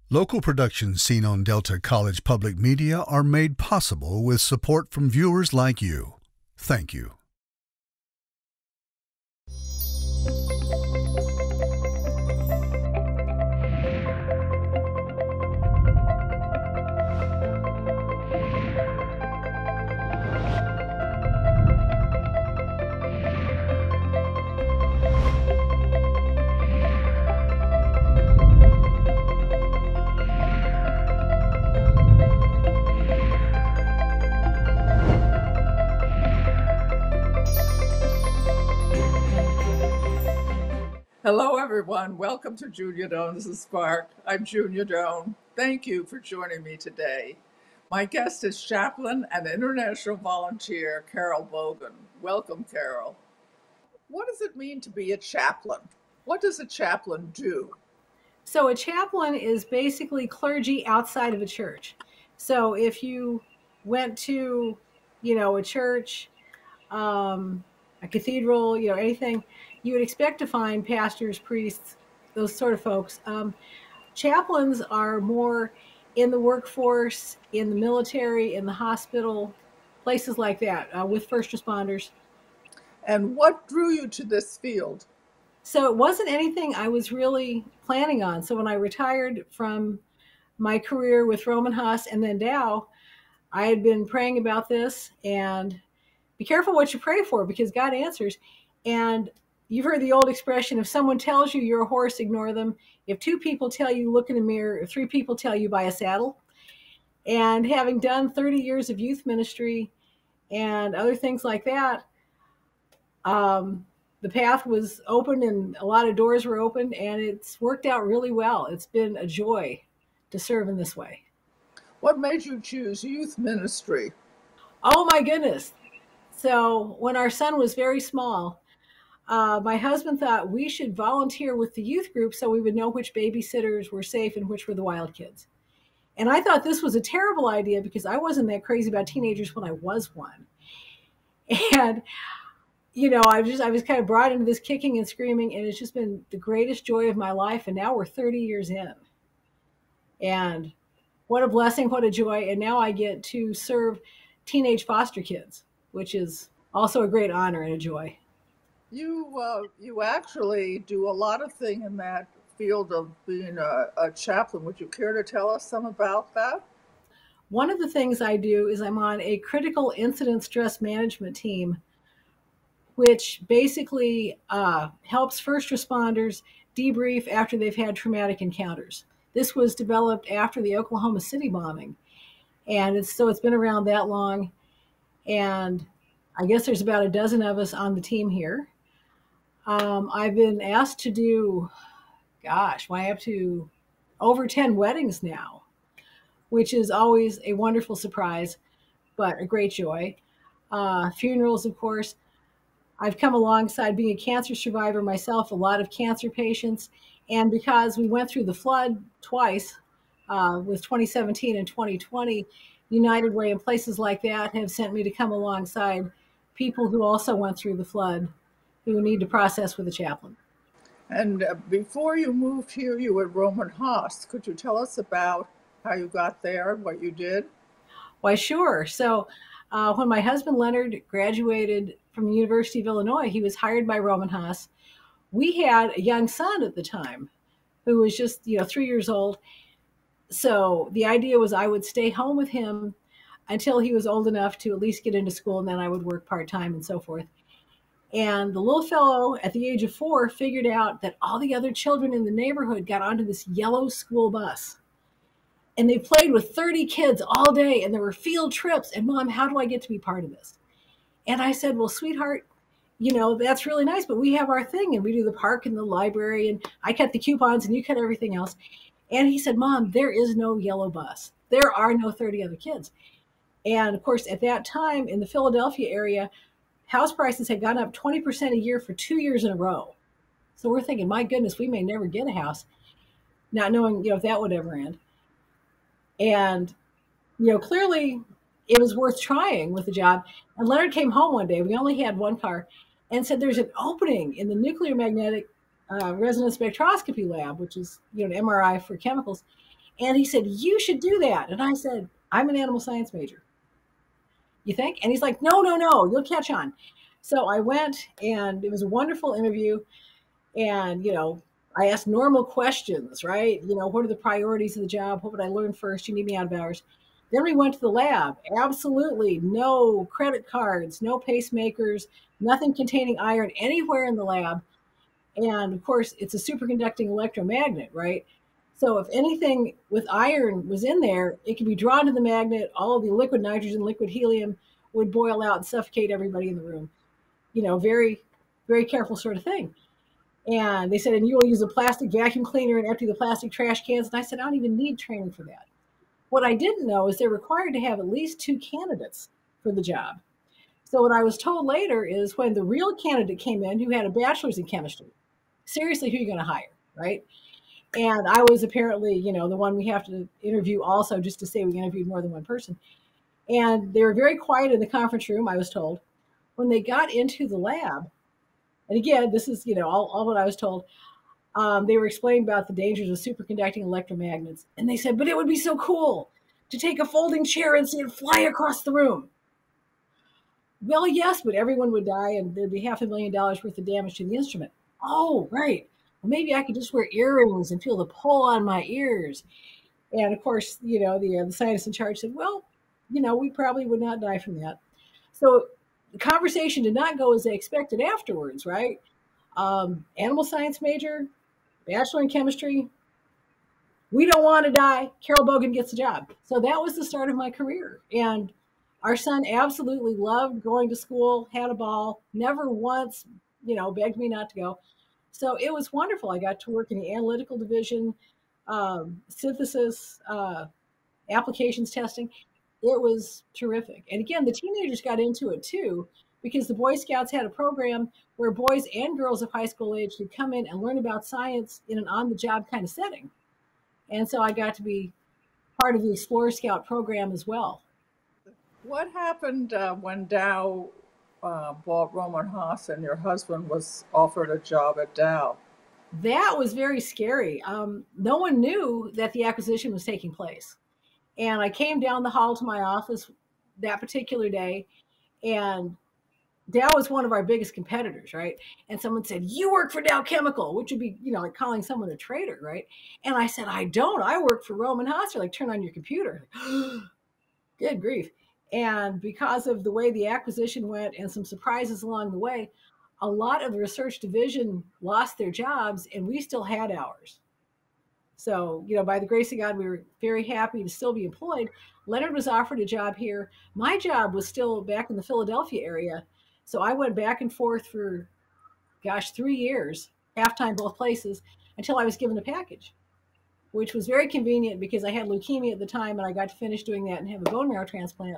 Local productions seen on Delta College Public Media are made possible with support from viewers like you. Thank you. Hello, everyone. Welcome to Junia Doan's Spark. I'm Junia Doan. Thank you for joining me today. My guest is Chaplain and International Volunteer Carol Bogan. Welcome, Carol. What does it mean to be a chaplain? What does a chaplain do? So a chaplain is basically clergy outside of a church. So if you went to, a church, a cathedral, anything, you would expect to find pastors, priests, those sort of folks. Chaplains are more in the workforce, in the military, in the hospital, places like that, with first responders. And what drew you to this field? So it wasn't anything I was really planning on. So when I retired from my career with Roman Haas and then Dow, I had been praying about this, and be careful what you pray for because God answers. And you've heard the old expression, if someone tells you you're a horse, ignore them. If two people tell you, look in the mirror. If three people tell you, buy a saddle. And having done 30 years of youth ministry and other things like that, the path was open and a lot of doors were opened, and it's worked out really well. It's been a joy to serve in this way. What made you choose youth ministry? Oh, my goodness. So when our son was very small, my husband thought we should volunteer with the youth group so we would know which babysitters were safe and which were the wild kids. And I thought this was a terrible idea because I wasn't that crazy about teenagers when I was one. And, I was kind of brought into this kicking and screaming, and it's just been the greatest joy of my life. And now we're 30 years in. And what a blessing, what a joy. And now I get to serve teenage foster kids, which is also a great honor and a joy. You actually do a lot of things in that field of being a chaplain. Would you care to tell us some about that? One of the things I do is I'm on a critical incident stress management team, which basically helps first responders debrief after they've had traumatic encounters. This was developed after the Oklahoma City bombing. And it's been around that long. And I guess there's about a dozen of us on the team here. I've been asked to do, I up to over 10 weddings now, which is always a wonderful surprise, but a great joy. Funerals, of course. I've come alongside being a cancer survivor myself, a lot of cancer patients. And because we went through the flood twice, with 2017 and 2020, United Way and places like that have sent me to come alongside people who also went through the flood who need to process with a chaplain. And before you moved here, you were at Roman Haas. Could you tell us about how you got there, what you did? Why, sure. So when my husband Leonard graduated from the University of Illinois, he was hired by Roman Haas. We had a young son at the time who was just 3 years old. So the idea was I would stay home with him until he was old enough to at least get into school, and then I would work part-time and so forth. And the little fellow at the age of 4 figured out that all the other children in the neighborhood got onto this yellow school bus. And they played with 30 kids all day, and there were field trips. And Mom, how do I get to be part of this? And I said, well, sweetheart, that's really nice, but we have our thing, and we do the park and the library, and I cut the coupons and you cut everything else. And he said, Mom, there is no yellow bus. There are no 30 other kids. And of course, at that time in the Philadelphia area, house prices had gone up 20% a year for 2 years in a row. So we're thinking, my goodness, we may never get a house, not knowing, if that would ever end. And, clearly it was worth trying with the job. And Leonard came home one day, we only had one car, and said there's an opening in the nuclear magnetic resonance spectroscopy lab, which is, an MRI for chemicals. And he said, you should do that. And I said, I'm an animal science major. You think? And he's like, no, no, no, you'll catch on. So I went, and it was a wonderful interview. And, I asked normal questions, right? What are the priorities of the job? What would I learn first? You need me out of hours. Then we went to the lab. Absolutely no credit cards, no pacemakers, nothing containing iron anywhere in the lab. And of course, it's a superconducting electromagnet, right? So if anything with iron was in there, it could be drawn to the magnet. All of the liquid nitrogen, liquid helium would boil out and suffocate everybody in the room. Very, very careful sort of thing. And they said, and you will use a plastic vacuum cleaner and empty the plastic trash cans. And I said, I don't even need training for that. What I didn't know is they're required to have at least 2 candidates for the job. So what I was told later is when the real candidate came in who had a bachelor's in chemistry, seriously, who are you going to hire, right? And I was apparently, the one we have to interview also, just to say we interviewed more than one person. And they were very quiet in the conference room, I was told. When they got into the lab, and again, this is, all what I was told, they were explaining about the dangers of superconducting electromagnets. And they said, but it would be so cool to take a folding chair and see it fly across the room. Well, yes, but everyone would die and there'd be $500,000 worth of damage to the instrument. Oh, right. Well, maybe I could just wear earrings and feel the pull on my ears. And of course, the scientist in charge said, well, we probably would not die from that. So the conversation did not go as they expected afterwards, right? Animal science major, bachelor in chemistry. We don't want to die. Carol Bogan gets a job. So that was the start of my career. And our son absolutely loved going to school, had a ball, never once, begged me not to go. So it was wonderful. I got to work in the analytical division, synthesis, applications testing. It was terrific. And again, the teenagers got into it too, because the Boy Scouts had a program where boys and girls of high school age could come in and learn about science in an on-the-job kind of setting. And so I got to be part of the Explorer Scout program as well. What happened when Dow bought Roman Haas and your husband was offered a job at Dow? That was very scary. No one knew that the acquisition was taking place. And I came down the hall to my office that particular day, and Dow was one of our biggest competitors, right? And someone said, you work for Dow Chemical, which would be, like calling someone a traitor, right? And I said, I don't. I work for Roman Haas. They're like, turn on your computer. Good grief. And because of the way the acquisition went and some surprises along the way, a lot of the research division lost their jobs, and we still had ours. So, by the grace of God, we were very happy to still be employed. Leonard was offered a job here. My job was still back in the Philadelphia area. So I went back and forth for, 3 years, half-time both places, until I was given a package, which was very convenient because I had leukemia at the time and I got to finish doing that and have a bone marrow transplant.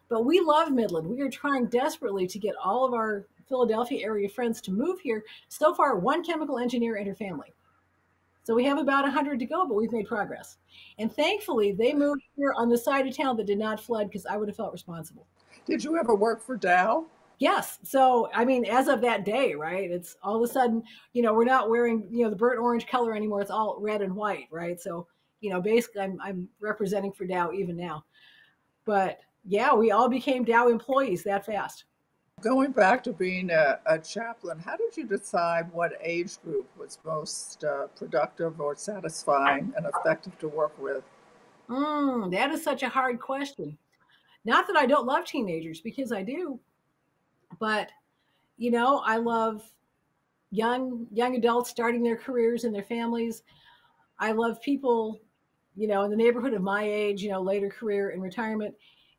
But we love Midland. We are trying desperately to get all of our Philadelphia area friends to move here. So far, one chemical engineer and her family. So we have about 100 to go, but we've made progress. And thankfully, they moved here on the side of town that did not flood, because I would have felt responsible. Did you ever work for Dow? Yes. So, as of that day, right, it's all of a sudden, we're not wearing, the burnt orange color anymore. It's all red and white, right? So, basically I'm representing for Dow even now. But yeah, we all became Dow employees that fast. Going back to being a chaplain, how did you decide what age group was most productive or satisfying and effective to work with? That is such a hard question. Not that I don't love teenagers, because I do, but I love young adults starting their careers and their families. I love people, in the neighborhood of my age, later career and retirement,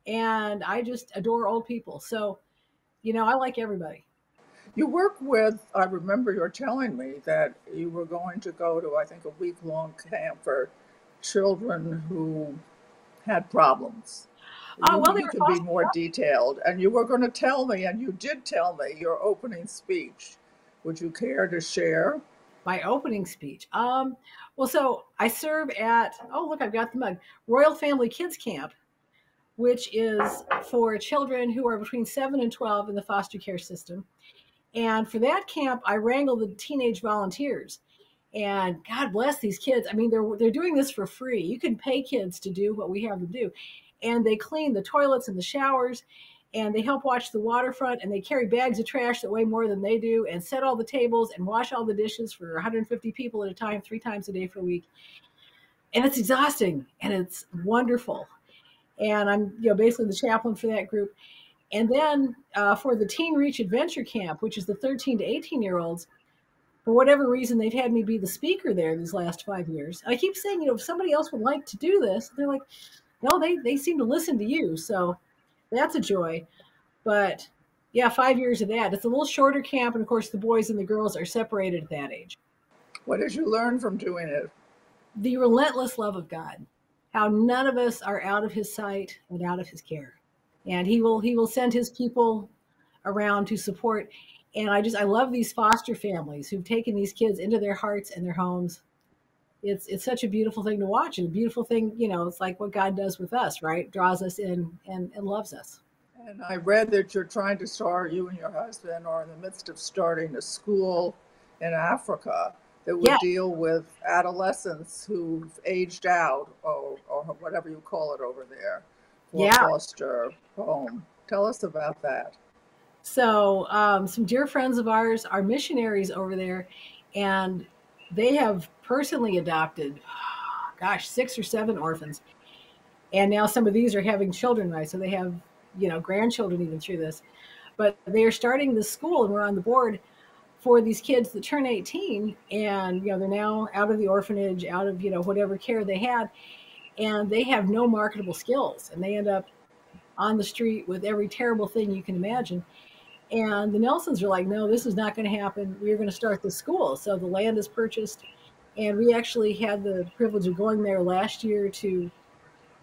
and I just adore old people. So, I like everybody. You work with, I remember you're telling me that you were going to go to, I think, a week-long camp for children who had problems. Well, You can be more detailed. And you were going to tell me, and you did tell me, your opening speech. Would you care to share? My opening speech. Well, so I serve at, oh, look, I've got the mug, Royal Family Kids Camp, which is for children who are between 7 and 12 in the foster care system. And for that camp, I wrangle the teenage volunteers. And God bless these kids. I mean, they're doing this for free. You can pay kids to do what we have them do. And they clean the toilets and the showers, and they help watch the waterfront, and they carry bags of trash that weigh more than they do, and set all the tables and wash all the dishes for 150 people at a time, 3 times a day for a week. And it's exhausting, and it's wonderful. And I'm, basically the chaplain for that group. And then for the Teen Reach Adventure Camp, which is the 13 to 18-year-olds, for whatever reason, they've had me be the speaker there these last 5 years. I keep saying, if somebody else would like to do this, they're like, no, they seem to listen to you. So that's a joy. But yeah, 5 years of that. It's a little shorter camp. And of course, the boys and the girls are separated at that age. What did you learn from doing it? The relentless love of God, how none of us are out of his sight and out of his care. And he will send his people around to support. And I love these foster families who've taken these kids into their hearts and their homes. It's such a beautiful thing to watch, and a beautiful thing, it's like what God does with us, right? Draws us in and loves us. And I read that you're trying to start, you and your husband are in the midst of starting a school in Africa that would deal with adolescents who've aged out, or whatever you call it over there, for foster home. Tell us about that. So some dear friends of ours are missionaries over there, and they have personally adopted, 6 or 7 orphans. And now some of these are having children, right? So they have, grandchildren even through this. But they are starting this school, and we're on the board for these kids that turn 18. And, they're now out of the orphanage, out of, whatever care they had. And they have no marketable skills. And they end up on the street with every terrible thing you can imagine. And the Nelsons are like, no, this is not going to happen. We're going to start the school. So the land is purchased. And we actually had the privilege of going there last year to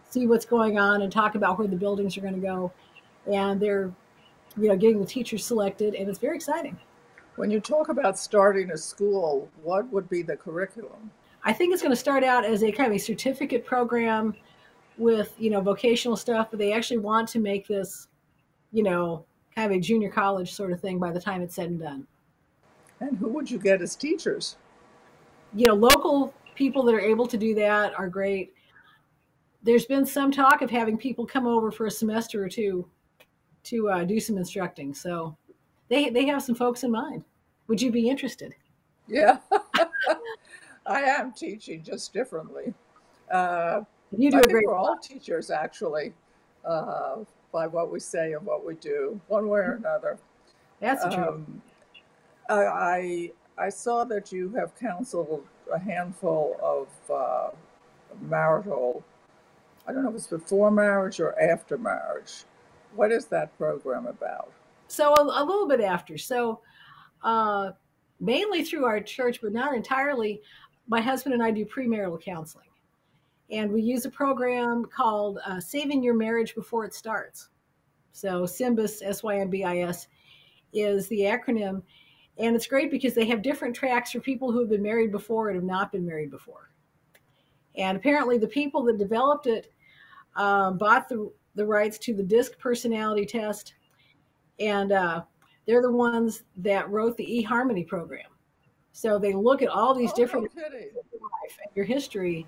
see what's going on and talk about where the buildings are going to go. And they're, getting the teachers selected. And it's very exciting. When you talk about starting a school, what would be the curriculum? I think it's going to start out as a kind of a certificate program with, vocational stuff. But they actually want to make this, kind of a junior college sort of thing by the time it's said and done. And who would you get as teachers? Local people that are able to do that are great. There's been some talk of having people come over for a semester or two to do some instructing. So they have some folks in mind. Would you be interested? Yeah, I am teaching just differently. You do I a think great we're job. all teachers, actually. By what we say and what we do, one way or another. That's true. I saw that you have counseled a handful of marital, I don't know if it's before marriage or after marriage. What is that program about? So a little bit after. So mainly through our church, but not entirely, my husband and I do premarital counseling. And we use a program called Saving Your Marriage Before It Starts. So SYMBIS, SYMBIS, is the acronym. And it's great because they have different tracks for people who have been married before and have not been married before. And apparently the people that developed it bought the rights to the DISC personality test. And they're the ones that wrote the eHarmony program. So they look at all these different no kidding. life and your history.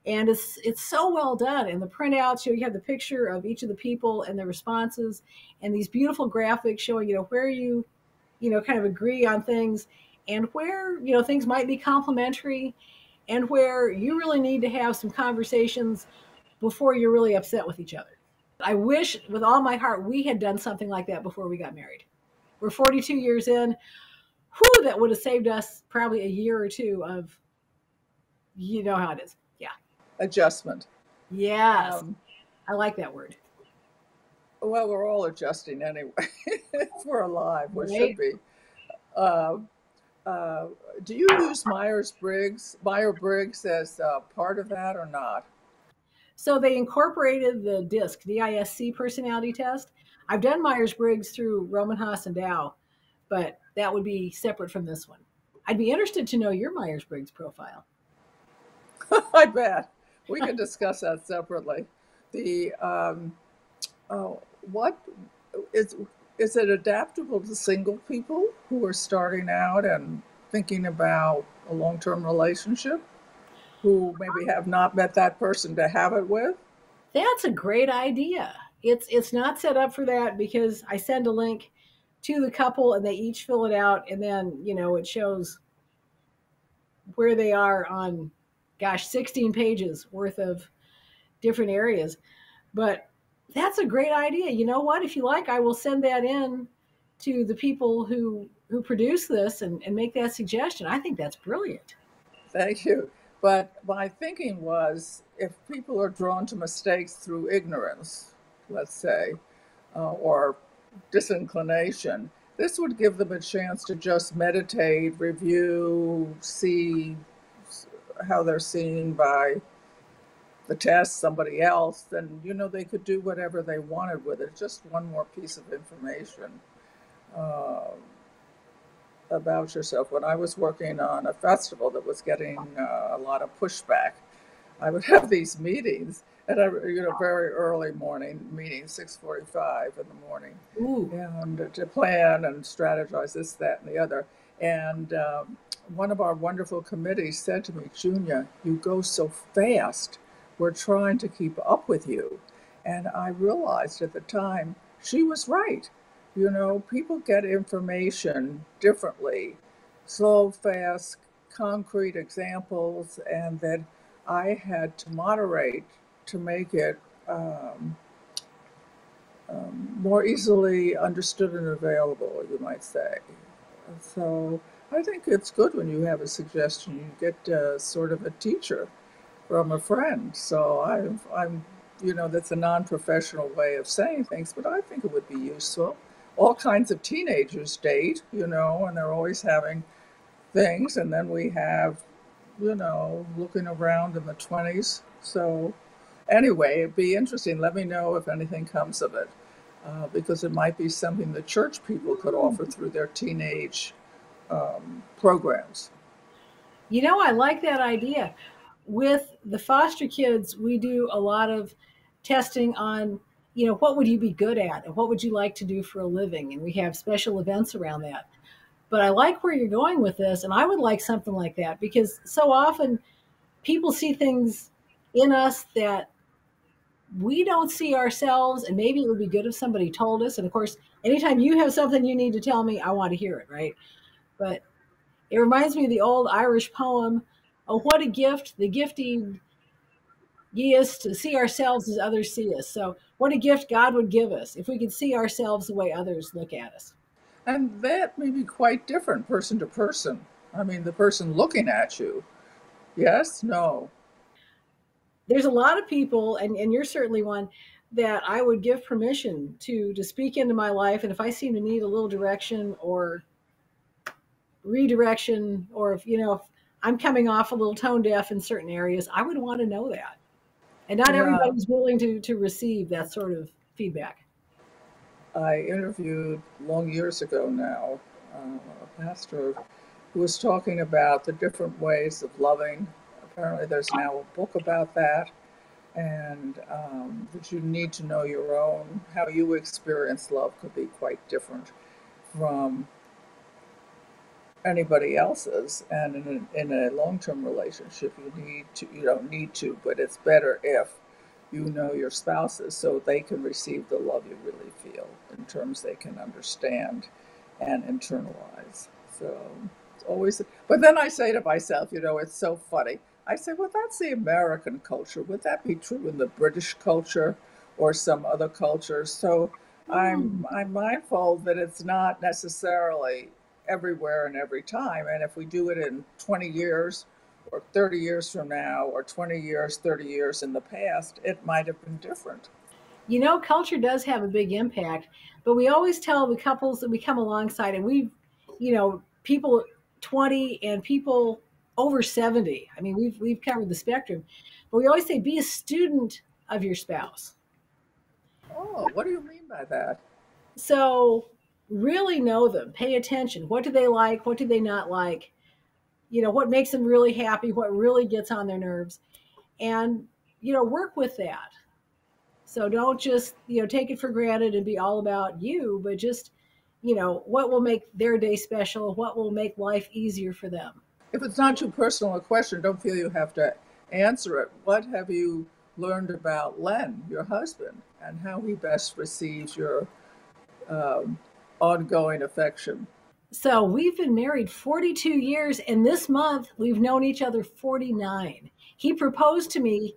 And it's so well done. And the printouts, you have the picture of each of the people and their responses, and these beautiful graphics showing, where you kind of agree on things, and where, things might be complementary, and where you really need to have some conversations before you're really upset with each other. I wish with all my heart we had done something like that before we got married. We're 42 years in. Whew, that would have saved us probably a year or two of, how it is. Yeah. Adjustment. Yes. I like that word. Well, we're all adjusting anyway. If we're alive, we Right. should be. Do you use Myers-Briggs as part of that or not? So they incorporated the DISC, DISC personality test. I've done Myers-Briggs through Roman Haas and Dow, but that would be separate from this one. I'd be interested to know your Myers-Briggs profile. I bet. We can discuss that separately. The what is it adaptable to single people who are starting out and thinking about a long-term relationship who maybe have not met that person to have it with? That's a great idea. It's not set up for that because I send a link to the couple and they each fill it out, and then it shows where they are on, gosh, 16 pages worth of different areas. But that's a great idea. You know what? If you like, I will send that in to the people who produce this and make that suggestion. I think that's brilliant. Thank you. But my thinking was if people are drawn to mistakes through ignorance, let's say, or disinclination, this would give them a chance to just meditate, review, see how they're seen by the test, somebody else, then they could do whatever they wanted with it. Just one more piece of information uh, about yourself. When I was working on a festival that was getting a lot of pushback, I would have these meetings at a very early morning meeting, 6:45 in the morning, Ooh. and to plan and strategize this, that, and the other. And one of our wonderful committees said to me, "Junia, you go so fast. We're trying to keep up with you." And I realized at the time she was right. People get information differently, slow, fast, concrete examples, and that I had to moderate to make it more easily understood and available, you might say. So I think it's good when you have a suggestion, you get sort of a teacher from a friend. So that's a non-professional way of saying things, but I think it would be useful. All kinds of teenagers date, and they're always having things. And then we have, looking around in the 20s. So anyway, it'd be interesting. Let me know if anything comes of it, because it might be something the church people could offer through their teenage programs. I like that idea. With the foster kids, we do a lot of testing on, what would you be good at and what would you like to do for a living? And we have special events around that. But I like where you're going with this, and I would like something like that because so often people see things in us that we don't see ourselves, and maybe it would be good if somebody told us. And of course, anytime you have something you need to tell me, I want to hear it, right? But it reminds me of the old Irish poem, "Oh, what a gift, the gifting ye is to see ourselves as others see us." So, what a gift God would give us if we could see ourselves the way others look at us. And that may be quite different person to person. I mean, the person looking at you. Yes, no. There's a lot of people, and you're certainly one, that I would give permission to speak into my life. And if I seem to need a little direction or redirection, or if I'm coming off a little tone deaf in certain areas, I would want to know that. And not Yeah, everybody's willing to receive that sort of feedback. I interviewed long years ago now a pastor who was talking about the different ways of loving. Apparently, there's now a book about that, and that you need to know your own. How you experience love could be quite different from anybody else's. And in a long-term relationship, you don't need to, but it's better if you know your spouses so they can receive the love you really feel in terms they can understand and internalize. So it's always, but then I say to myself, it's so funny. I say, well, that's the American culture. Would that be true in the British culture or some other cultures? So I'm Hmm. I'm mindful that it's not necessarily everywhere and every time. And if we do it in 20 years or 30 years from now or 20 years, 30 years in the past, it might have been different. Culture does have a big impact, but we always tell the couples that we come alongside, and people 20 and people over 70. I mean, we've covered the spectrum, but we always say be a student of your spouse. Oh, what do you mean by that? So really know them, pay attention. What do they like? What do they not like? What makes them really happy? What really gets on their nerves? And, work with that. So don't just, take it for granted and be all about you, but just, what will make their day special? What will make life easier for them? If it's not too personal a question, don't feel you have to answer it. What have you learned about Len, your husband, and how he best receives your um, ongoing affection? So we've been married 42 years, and this month we've known each other 49. He proposed to me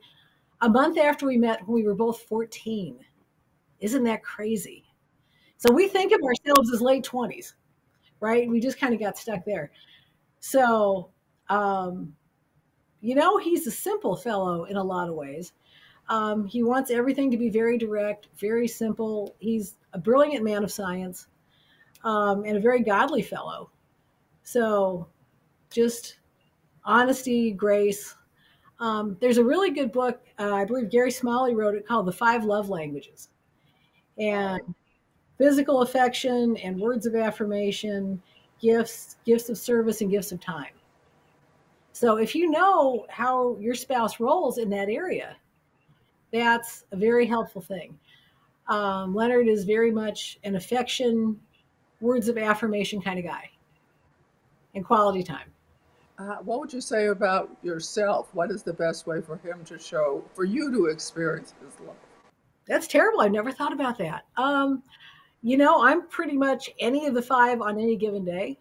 a month after we met when we were both 14. Isn't that crazy? So we think of ourselves as late 20s, right? We just kind of got stuck there. So, um, he's a simple fellow in a lot of ways. He wants everything to be very direct, very simple. He's a brilliant man of science, and a very godly fellow. So, just honesty, grace. There's a really good book, I believe Gary Smalley wrote it, called The Five Love Languages. And physical affection and words of affirmation, gifts of service, and gifts of time. So if you know how your spouse rolls in that area, that's a very helpful thing. Leonard is very much an affection, words of affirmation kind of guy, and quality time. What would you say about yourself? What is the best way for him to show, for you to experience his love? That's terrible. I've never thought about that. I'm pretty much any of the five on any given day.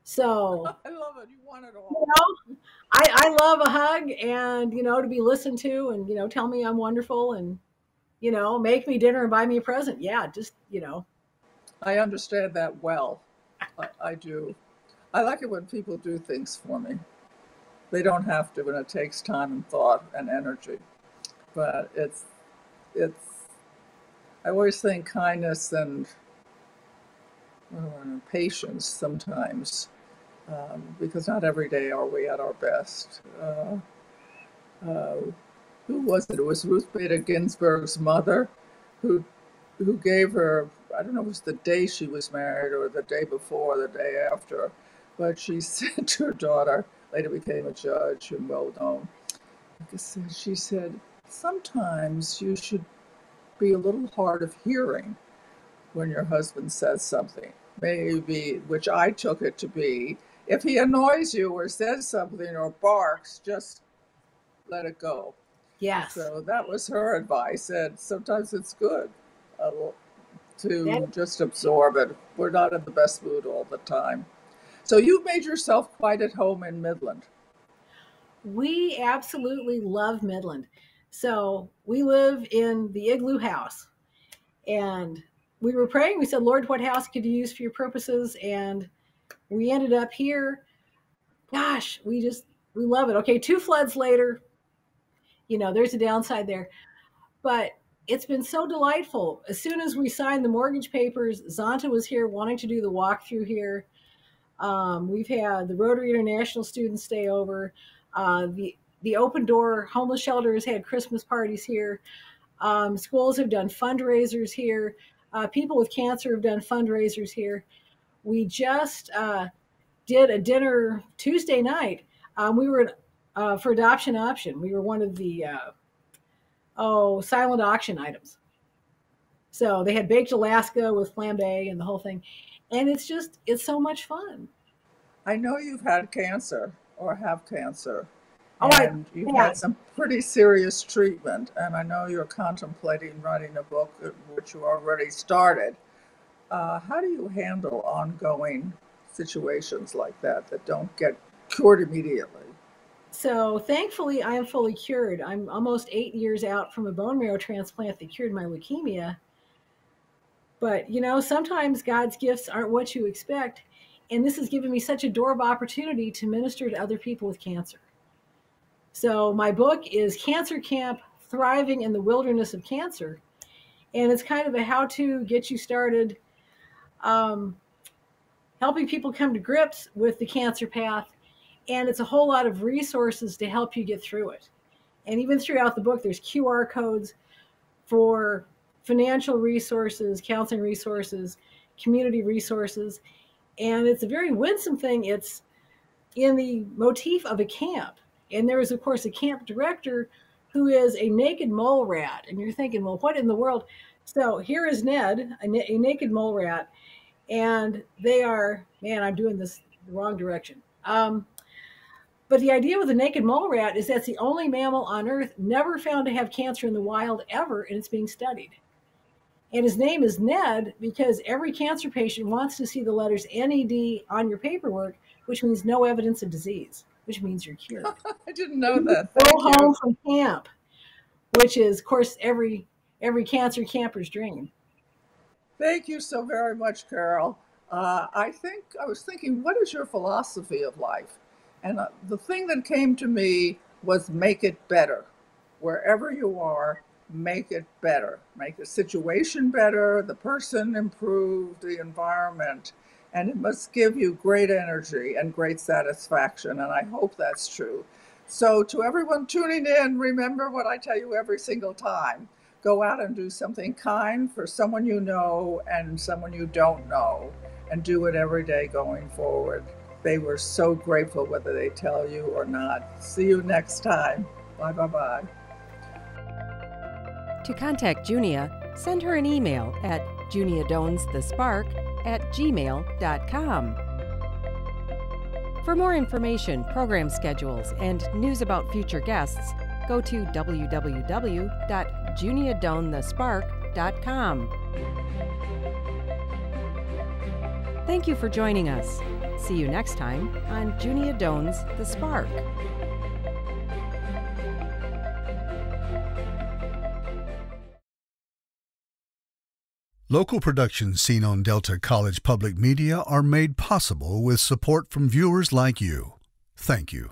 So, I love it. You want it you all. know, I love a hug and, to be listened to and, tell me I'm wonderful and, make me dinner and buy me a present. Yeah, just. I understand that well. I do. I like it when people do things for me. They don't have to, and it takes time and thought and energy. But it's. I always think kindness and patience sometimes, because not every day are we at our best. Uh, who was it? It was Ruth Bader Ginsburg's mother, who who gave her, I don't know if it was the day she was married or the day before, the day after, but she said to her daughter, later became a judge and well known, she said, sometimes you should be a little hard of hearing when your husband says something. Maybe, which I took it to be, if he annoys you or says something or barks, just let it go. Yes. So that was her advice. And sometimes it's good uh, That to just absorb it. We're not in the best mood all the time. So you've made yourself quite at home in Midland. We absolutely love Midland. So we live in the igloo house. And we were praying. We said, Lord, what house could you use for your purposes? And we ended up here. Gosh, we love it. Okay, two floods later, there's a downside there. But it's been so delightful. As soon as we signed the mortgage papers, Zonta was here wanting to do the walkthrough here. We've had the Rotary International students stay over. The Open Door homeless shelter has had Christmas parties here. Schools have done fundraisers here. People with cancer have done fundraisers here. We just did a dinner Tuesday night. We were for adoption option. We were one of the silent auction items. So they had baked Alaska with flambe and the whole thing, and it's so much fun. I know you've had cancer or have cancer, Oh, I and you've yeah. had some pretty serious treatment. And I know you're contemplating writing a book, which you already started. How do you handle ongoing situations like that don't get cured immediately? So thankfully, I am fully cured. I'm almost 8 years out from a bone marrow transplant that cured my leukemia. But sometimes God's gifts aren't what you expect, and this has given me such a door of opportunity to minister to other people with cancer. So my book is Cancer Camp: Thriving in the Wilderness of Cancer, and it's kind of a how-to get you started, um, helping people come to grips with the cancer path, and it's a whole lot of resources to help you get through it. And even throughout the book, there's QR codes for financial resources, counseling resources, community resources, and it's a very winsome thing. It's in the motif of a camp. And there is, of course, a camp director who is a naked mole rat. And you're thinking, well, what in the world? So here is Ned, a naked mole rat. And they are, man, I'm doing this the wrong direction. But the idea with the naked mole rat is that's the only mammal on Earth never found to have cancer in the wild ever, and it's being studied. And his name is Ned because every cancer patient wants to see the letters NED on your paperwork, which means no evidence of disease, which means you're cured. I didn't know that. Go Thank home you. from camp, which is, of course, every cancer camper's dream. Thank you so very much, Carol. I was thinking, what is your philosophy of life? And the thing that came to me was make it better. Wherever you are, make it better. Make the situation better, the person improve, the environment. And it must give you great energy and great satisfaction. And I hope that's true. So to everyone tuning in, remember what I tell you every single time. Go out and do something kind for someone you know and someone you don't know, and do it every day going forward. They were so grateful whether they tell you or not. See you next time. Bye-bye. To contact Junia, send her an email at juniadownsthespark@gmail.com. For more information, program schedules, and news about future guests, go to www.juniadownthespark.com. Thank you for joining us. See you next time on Junia Doan's The Spark. Local productions seen on Delta College Public Media are made possible with support from viewers like you. Thank you.